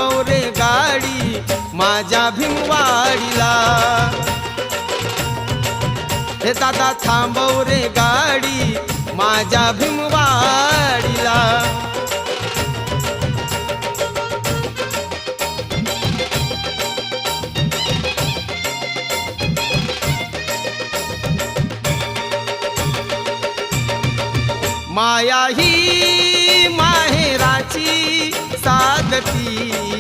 थांबव रे गाडी माझ्या भीमवाडीला। हे दादा थांबव रे गाडी माझ्या भीमवाडीला। माया ही माहेराची सादती